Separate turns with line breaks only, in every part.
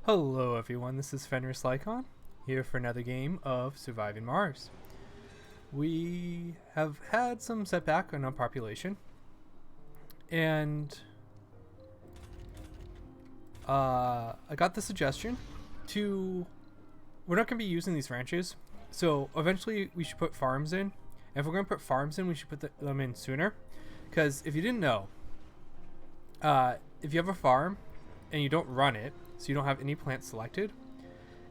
Hello everyone, this is Finalizing, here for another game of Surviving Mars. We have had some setback on our population, and I got the suggestion we're not going to be using these ranches, so eventually we should put farms in, and if we're going to put farms in, we should put them in sooner, because if you didn't know, if you have a farm and you don't run it, so you don't have any plants selected,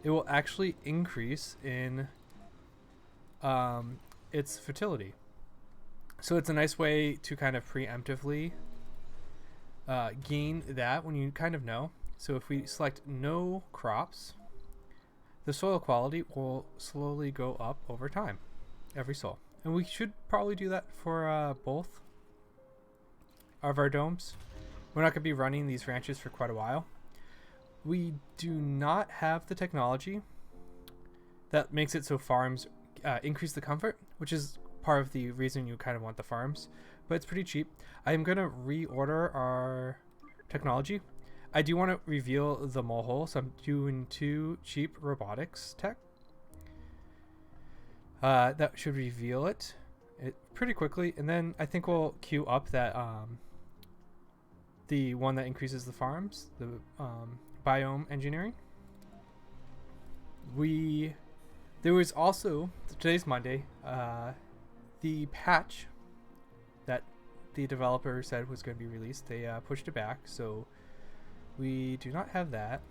it will actually increase in its fertility. So it's a nice way to kind of preemptively gain that when you kind of know. So if we select no crops, the soil quality will slowly go up over time, every soil. And we should probably do that for both of our domes. We're not going to be running these ranches for quite a while. We do not have the technology that makes it so farms increase the comfort, which is part of the reason you kind of want the farms, but it's pretty cheap. I am going to reorder our technology. I do want to reveal the mohol, so I'm doing 2 cheap robotics tech. That should reveal it pretty quickly, and then I think we'll queue up that the one that increases the farms, the biome engineering. There was also, today's Monday, the patch that the developer said was going to be released. They pushed it back, so we do not have that.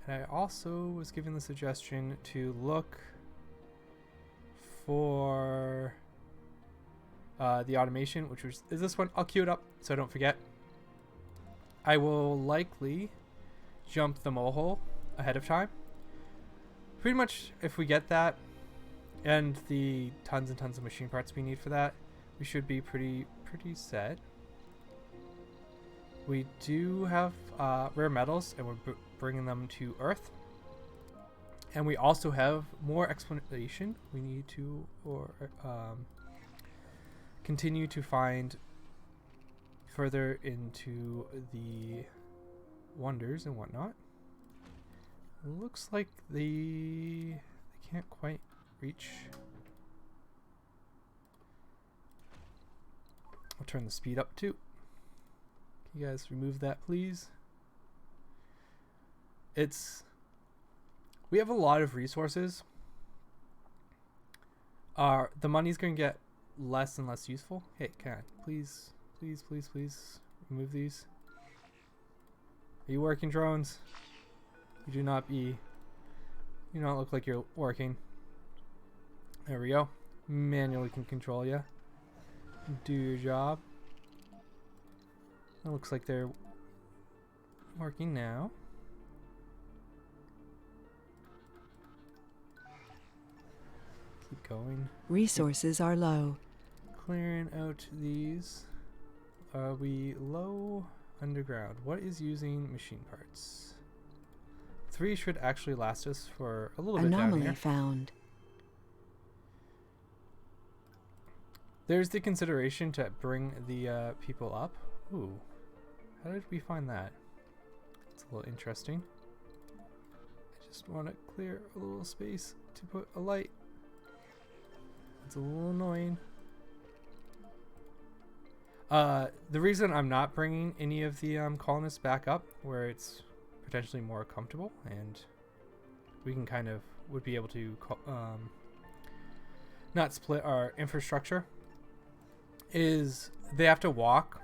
And I also was given the suggestion to look for the automation, which is this one. I'll queue it up so I don't forget. I will likely jump the mohol ahead of time. Pretty much, if we get that and the tons and tons of machine parts we need for that, we should be pretty set. We do have rare metals, and we're bringing them to Earth. And we also have more exploration. We need to continue to find further into the wonders and whatnot. It looks like they can't quite reach. I'll turn the speed up too. Can you guys remove that, please? We have a lot of resources. The money's going to get less and less useful. Hey, can I please remove these? Are you working, drones? You do not look like you're working. There we go. Manually can control you. Do your job. It looks like they're working now. Keep going.
Resources are low.
Clearing out these. Are we low? Underground. What is using machine parts? 3 should actually last us for a little bit down here.
Anomaly found.
There's the consideration to bring the people up. Ooh, how did we find that? It's a little interesting. I just want to clear a little space to put a light. It's a little annoying. The reason I'm not bringing any of the colonists back up where it's potentially more comfortable and we can kind of would be able to not split our infrastructure is they have to walk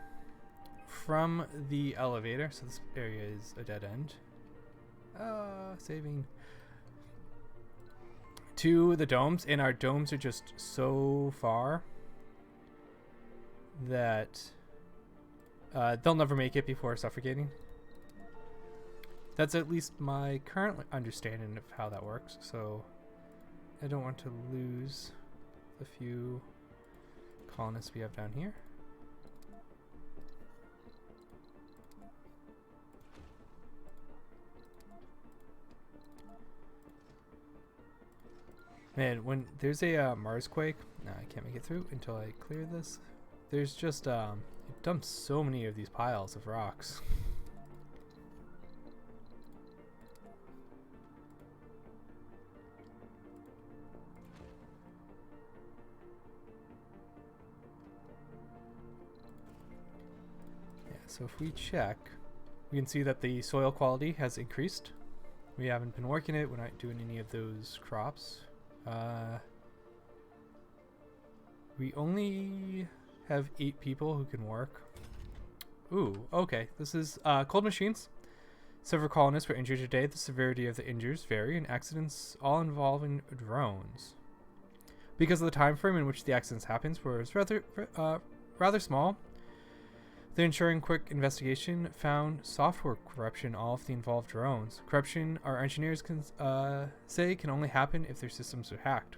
from the elevator, so this area is a dead end, saving, to the domes, and our domes are just so far that they'll never make it before suffocating. That's at least my current understanding of how that works, so I don't want to lose the few colonists we have down here. Man, when there's a Mars quake, I can't make it through until I clear this. There's just it dumps so many of these piles of rocks. So if we check, we can see that the soil quality has increased. We haven't been working it. We're not doing any of those crops. We only have 8 people who can work. Ooh, okay. This is cold machines. Several colonists were injured today. The severity of the injuries vary, and accidents all involving drones. Because of the time frame in which the accidents happens was rather small, the ensuring quick investigation found software corruption all of the involved drones. Corruption, our engineers can say, can only happen if their systems are hacked.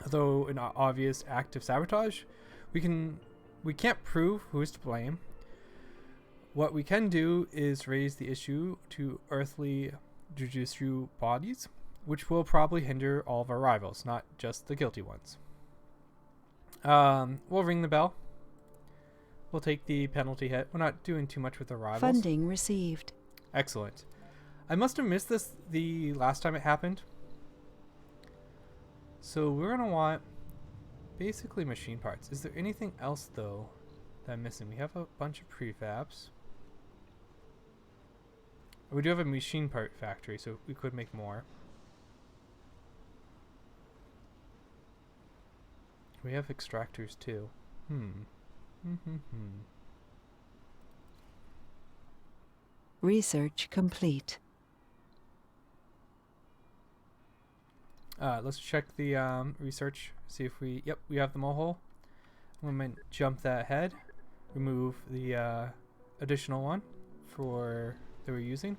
Although an obvious act of sabotage, we can't prove who is to blame. What we can do is raise the issue to earthly judicial bodies, which will probably hinder all of our rivals, not just the guilty ones. We'll ring the bell. We'll take the penalty hit. We're not doing too much with the rivals.
Funding received.
Excellent. I must have missed this the last time it happened. So we're going to want basically machine parts. Is there anything else, though, that I'm missing? We have a bunch of prefabs. We do have a machine part factory, so we could make more. We have extractors, too.
Research complete.
Let's check the research. See if we... Yep, we have the mohol. I'm going to jump that ahead. Remove the additional one that we're using.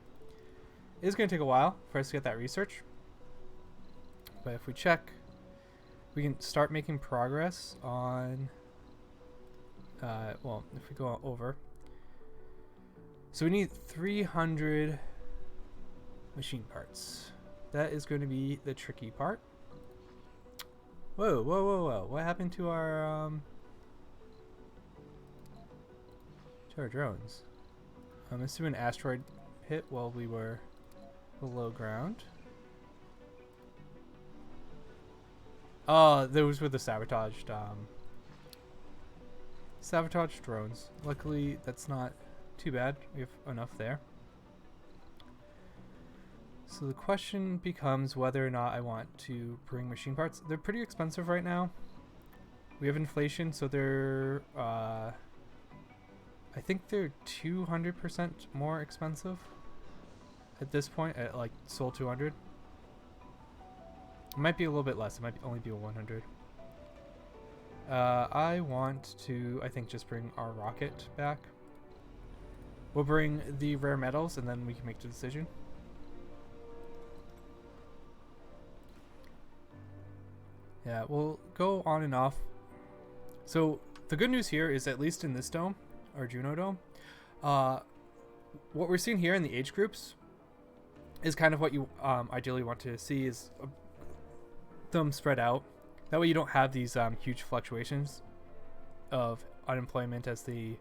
It is going to take a while for us to get that research. But if we check, we can start making progress on... well, if we go over. So we need 300 machine parts. That is going to be the tricky part. Whoa, whoa, whoa, whoa. What happened to our drones? I'm assuming an asteroid hit while we were below ground. Oh, those were the sabotaged drones. Luckily, that's not too bad. We have enough there. So the question becomes whether or not I want to bring machine parts. They're pretty expensive right now. We have inflation, so they're I think they're 200% more expensive at this point, at like Sol 200. It might be a little bit less. It might only be a 100. I want to, I think, just bring our rocket back. We'll bring the rare metals, and then we can make the decision. Yeah, we'll go on and off. So the good news here is, at least in this dome, our Juno dome, what we're seeing here in the age groups is kind of what you ideally want to see, is them spread out. That way you don't have these huge fluctuations of unemployment as they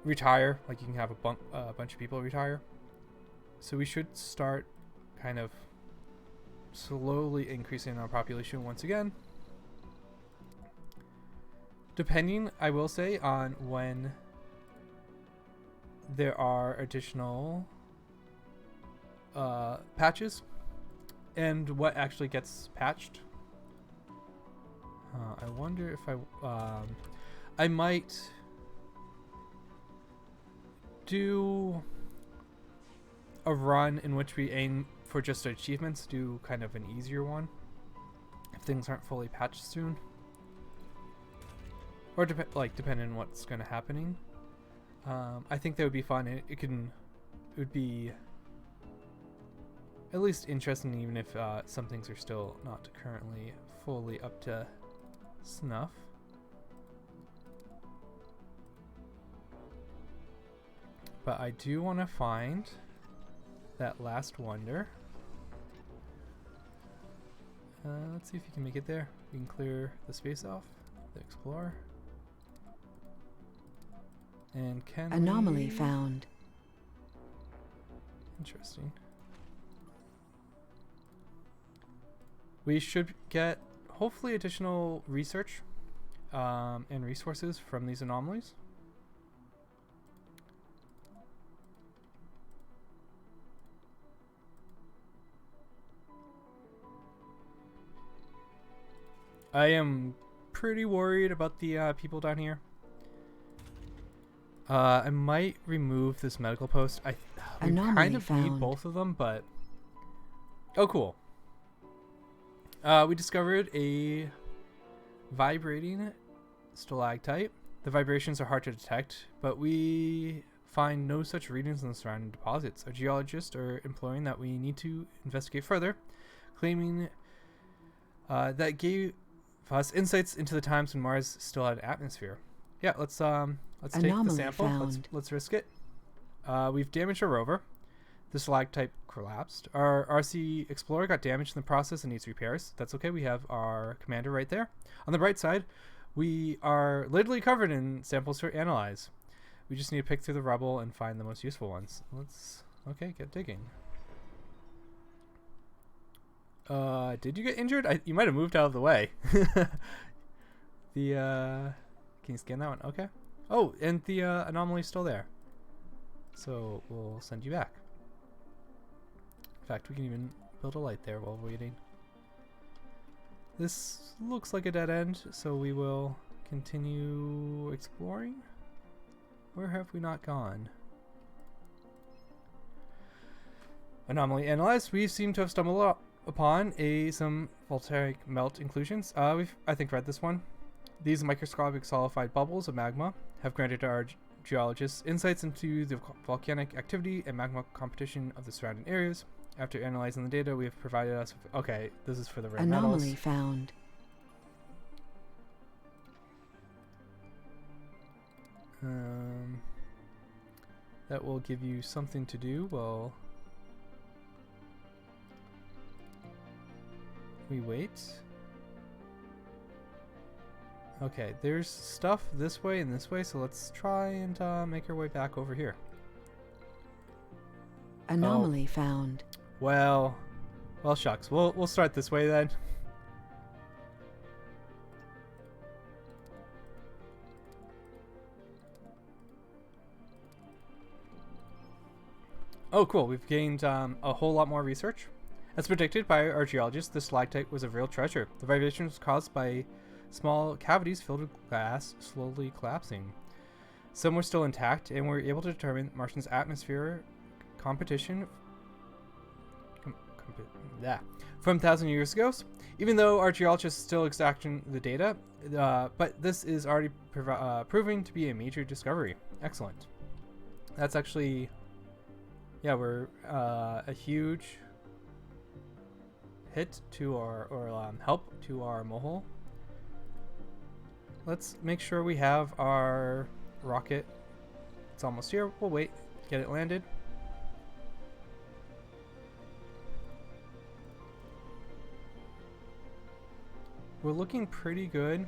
retire. Like, you can have a bunch of people retire. So we should start kind of slowly increasing our population once again. Depending, I will say, on when there are additional patches and what actually gets patched. I wonder if I might do a run in which we aim for just achievements, do kind of an easier one if things aren't fully patched soon, or depending on what's going to happening. I think that would be fun. It would be at least interesting, even if some things are still not currently fully up to snuff. But I do want to find that last wonder. Let's see if you can make it there. We can clear the space off, the Explorer. And can
Anomaly found.
Interesting. We should get, hopefully, additional research and resources from these anomalies. I am pretty worried about the people down here. I might remove this medical post. We kind
Anomaly
of need
found.
both of them, but... Oh, cool. We discovered a vibrating stalactite. The vibrations are hard to detect, but we find no such readings in the surrounding deposits. Our geologists are imploring that we need to investigate further, claiming that gave us insights into the times when Mars still had an atmosphere. Yeah, let's take the
Anomaly
sample.
found.
Let's risk it. We've damaged our rover. The stalactite collapsed. Our RC Explorer got damaged in the process and needs repairs. That's okay. We have our commander right there. On the bright side, we are literally covered in samples to analyze. We just need to pick through the rubble and find the most useful ones. Okay, get digging. Did you get injured? You might have moved out of the way. Can you scan that one? Okay. Oh, and the anomaly's still there. So we'll send you back. In fact, we can even build a light there while waiting. This looks like a dead end, so we will continue exploring. Where have we not gone? Anomaly analyzed. We seem to have stumbled upon some volcanic melt inclusions. We've, I think, read this one. These microscopic solidified bubbles of magma have granted our geologists insights into the volcanic activity and magma competition of the surrounding areas. After analyzing the data, we have provided us with... Okay, this is for the rare
Anomaly
metals.
found.
That will give you something to do while we wait. Okay, there's stuff this way and this way, so let's try and make our way back over here.
Anomaly found.
Well, shucks. We'll start this way then. Oh, cool. We've gained a whole lot more research. As predicted by our geologists, this stalactite was a real treasure. The vibration was caused by small cavities filled with glass slowly collapsing. Some were still intact, and we were able to determine Martian's atmosphere competition from 1,000 years ago. Even though our geologists are still extracting the data, but this is already proving to be a major discovery. Excellent. That's actually... Yeah, we're a huge hit to our, help to our mohol. Let's make sure we have our rocket. It's almost here. We'll wait, get it landed. We're looking pretty good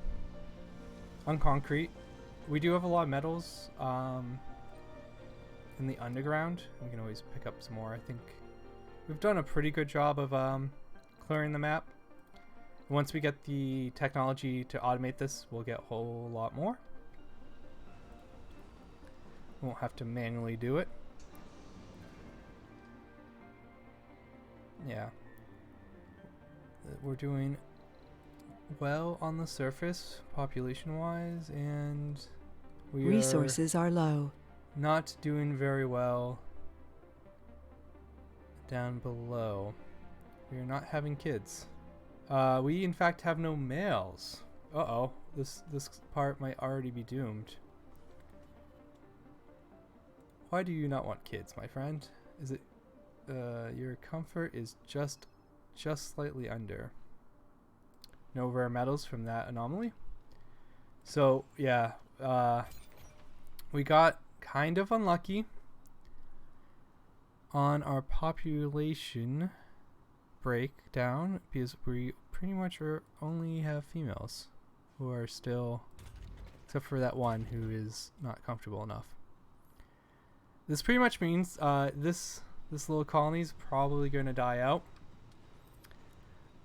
on concrete. We do have a lot of metals in the underground. We can always pick up some more. I think we've done a pretty good job of clearing the map. Once we get the technology to automate this, we'll get a whole lot more. Won't have to manually do it. Yeah. We're doing well on the surface, population-wise, and
Resources are low.
Not doing very well down below. We are not having kids. We in fact have no males. Uh-oh. This part might already be doomed. Why do you not want kids, my friend? Is it your comfort is just slightly under. No rare metals from that anomaly. So yeah, we got kind of unlucky on our population breakdown because we pretty much only have females who are still, except for that one who is not comfortable enough. This pretty much means this little colony is probably going to die out.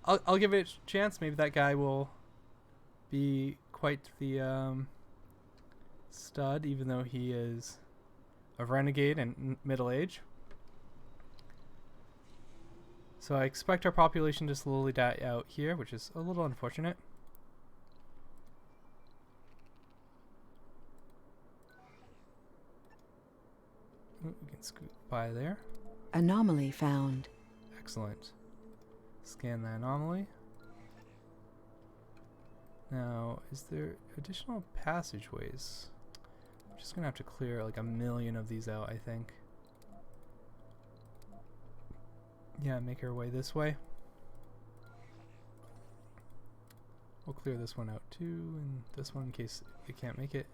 I'll give it a chance. Maybe that guy will be quite the stud, even though he is a renegade and middle age. So I expect our population to slowly die out here, which is a little unfortunate. can scoot by there.
Anomaly found.
Excellent. Scan the anomaly. Now, is there additional passageways? I'm just gonna have to clear like 1,000,000 of these out, I think. Yeah, make our way this way. We'll clear this one out too, and this one in case it can't make it.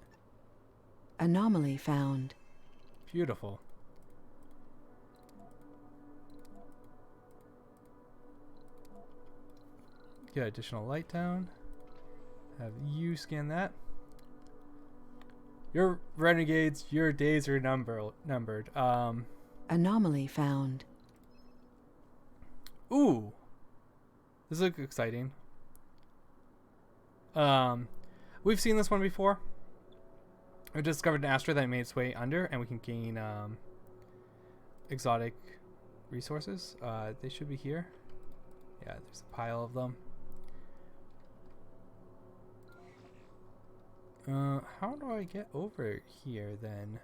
Anomaly found.
Beautiful. Get additional light down. Have you scan that. Your renegades, your days are numbered.
Anomaly found.
Ooh. This looks exciting. We've seen this one before. We discovered an asteroid that made its way under, and we can gain exotic resources. They should be here. Yeah, there's a pile of them. How do I get over here then?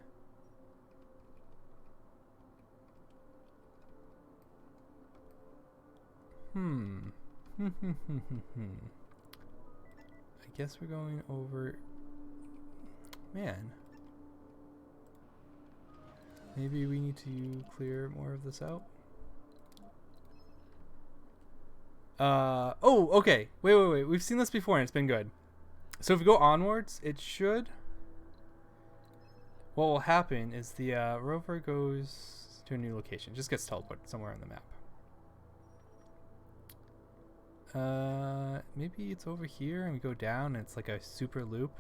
I guess we're going over... Man. Maybe we need to clear more of this out. Oh, okay. Wait. We've seen this before and it's been good. So if we go onwards, it should... What will happen is the rover goes to a new location. Just gets teleported somewhere on the map. Maybe it's over here and we go down and it's like a super loop.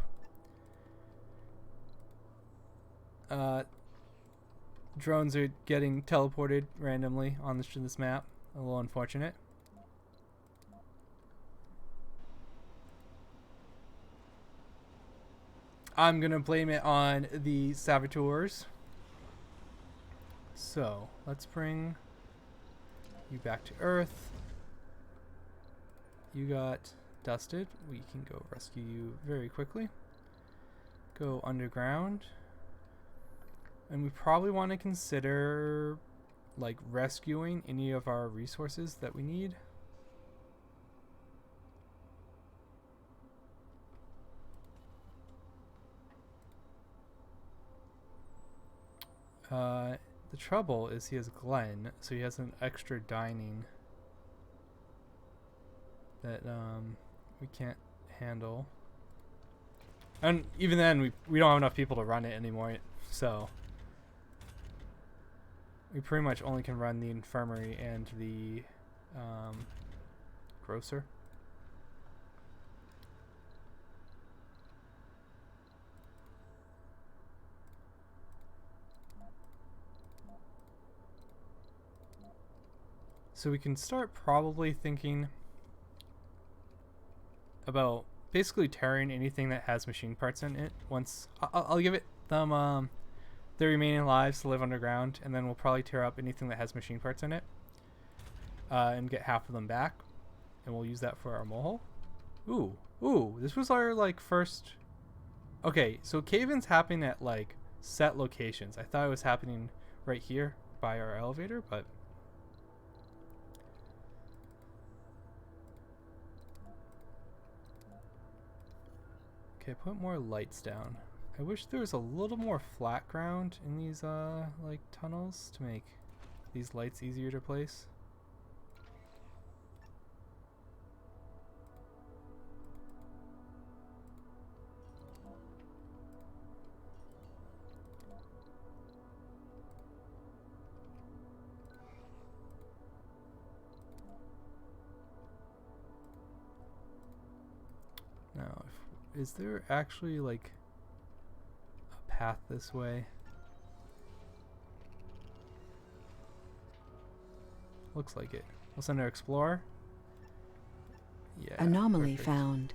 Drones are getting teleported randomly on this map. A little unfortunate. I'm gonna blame it on the saboteurs. So let's bring you back to Earth. You got dusted. We can go rescue you very quickly. Go underground. And we probably want to consider like rescuing any of our resources that we need. The trouble is he has Glenn, so he has an extra dining that we can't handle. And even then, we don't have enough people to run it anymore, so we pretty much only can run the infirmary and the grocer. So we can start probably thinking about basically tearing anything that has machine parts in it. Once I'll give it them their remaining lives to live underground, and then we'll probably tear up anything that has machine parts in it and get half of them back, and we'll use that for our mohol. Ooh, this was our like first. Okay, so cave-ins happen at like set locations. I thought it was happening right here by our elevator, but okay, put more lights down. I wish there was a little more flat ground in these like tunnels to make these lights easier to place. Now, is there actually like a path this way? Looks like it. We'll send our explorer. Yeah.
Anomaly
perfect.
found.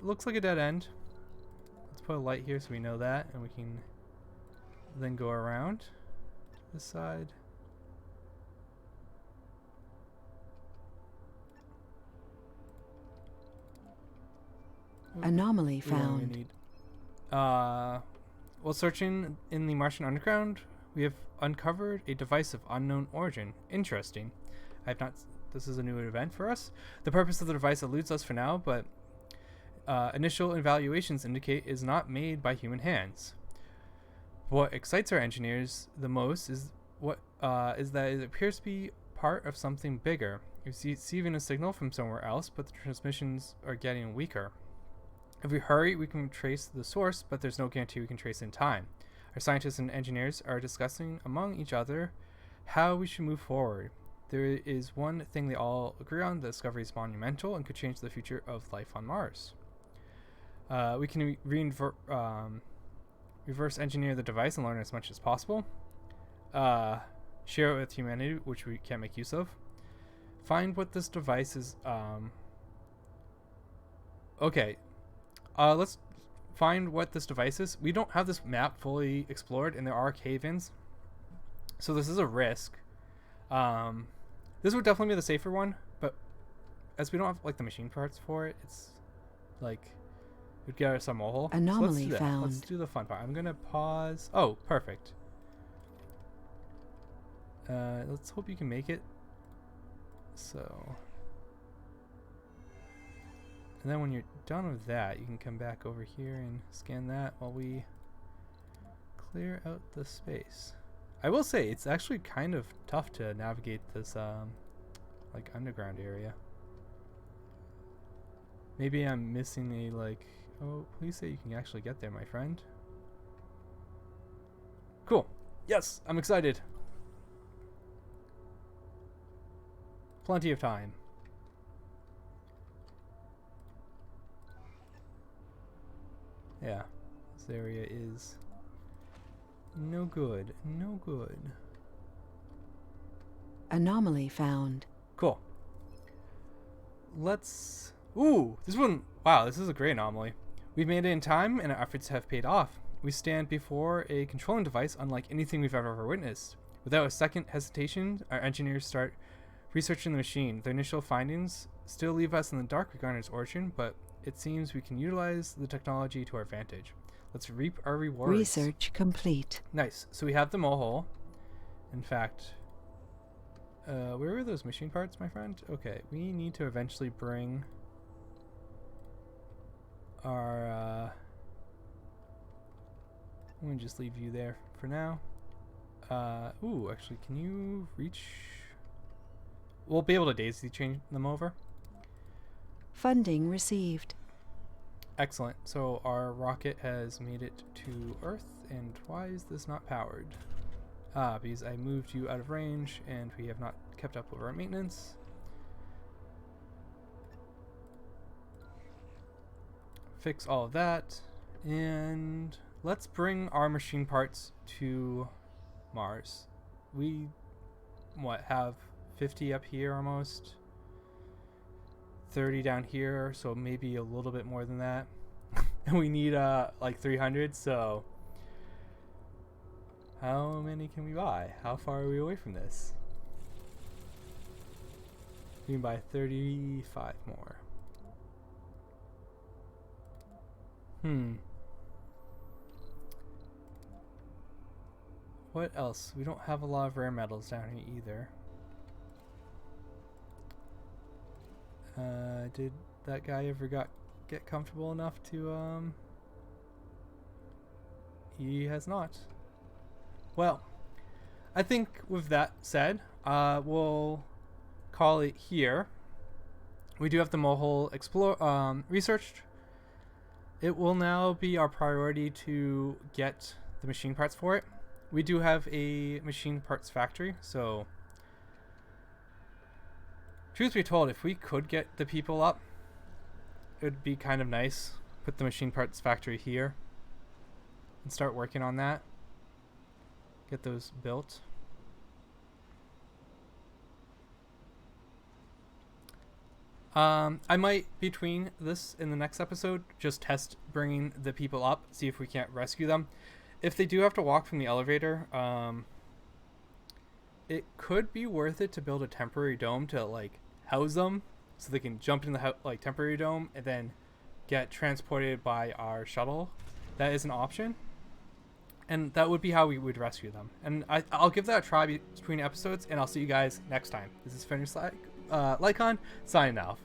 Looks like a dead end. Let's put a light here so we know that, and we can then go around to this side.
Anomaly
We don't even
found.
need While searching in the Martian underground, we have uncovered a device of unknown origin. Interesting. I have not. This is a new event for us. The purpose of the device eludes us for now, but initial evaluations indicate it is not made by human hands. What excites our engineers the most is that it appears to be part of something bigger. It's receiving a signal from somewhere else, but the transmissions are getting weaker. If we hurry, we can trace the source, but there's no guarantee we can trace in time. Our scientists and engineers are discussing among each other how we should move forward. There is one thing they all agree on: the discovery is monumental and could change the future of life on Mars. We can reverse engineer the device and learn as much as possible. Share it with humanity, which we can't make use of. Find what this device is. Okay. Let's find what this device is. We don't have this map fully explored, and there are cave-ins, so this is a risk. This would definitely be the safer one, but as we don't have like the machine parts for it, it's like we'd get us some mohol.
Anomaly
So
found.
let's do the fun part. I'm gonna pause. Oh, perfect. Let's hope you can make it. So, and then when you're done with that, you can come back over here and scan that while we clear out the space. I will say it's actually kind of tough to navigate this like underground area. Maybe I'm missing a like. Oh, please say you can actually get there, my friend. Cool. Yes, I'm excited. Plenty of time. Yeah, this area is no good. No good.
Anomaly found.
Cool. Let's... Ooh, this one... Wow, this is a great anomaly. We've made it in time, and our efforts have paid off. We stand before a controlling device unlike anything we've ever witnessed. Without a second hesitation, our engineers start researching the machine. The initial findings still leave us in the dark regarding its origin, but it seems we can utilize the technology to our advantage. Let's reap our rewards.
Research complete.
Nice. So we have the mohol. In fact, where were those machine parts, my friend? Okay, we need to eventually bring our... I'm going to just leave you there for now. Ooh, actually, can you reach... We'll be able to daisy chain them over.
Funding received.
Excellent. So our rocket has made it to Earth, and why is this not powered? Because I moved you out of range, and we have not kept up with our maintenance. Fix all of that, and let's bring our machine parts to Mars. We, have 50 up here almost, 30 down here, so maybe a little bit more than that. And we need like 300, so how many can we buy? How far are we away from this? We can buy 35 more. What else? We don't have a lot of rare metals down here either. Did that guy ever get comfortable enough to, He has not. Well, I think with that said, we'll call it here. We do have the mohol researched. It will now be our priority to get the machine parts for it. We do have a machine parts factory, so truth be told, if we could get the people up, it would be kind of nice. Put the machine parts factory here and start working on that. Get those built. I might, between this and the next episode, just test bringing the people up, see if we can't rescue them. If they do have to walk from the elevator, it could be worth it to build a temporary dome to like house them, so they can jump in the temporary dome and then get transported by our shuttle. That is an option. And that would be how we would rescue them. And I'll give that a try between episodes, and I'll see you guys next time. This is Finish Lycon, signing off.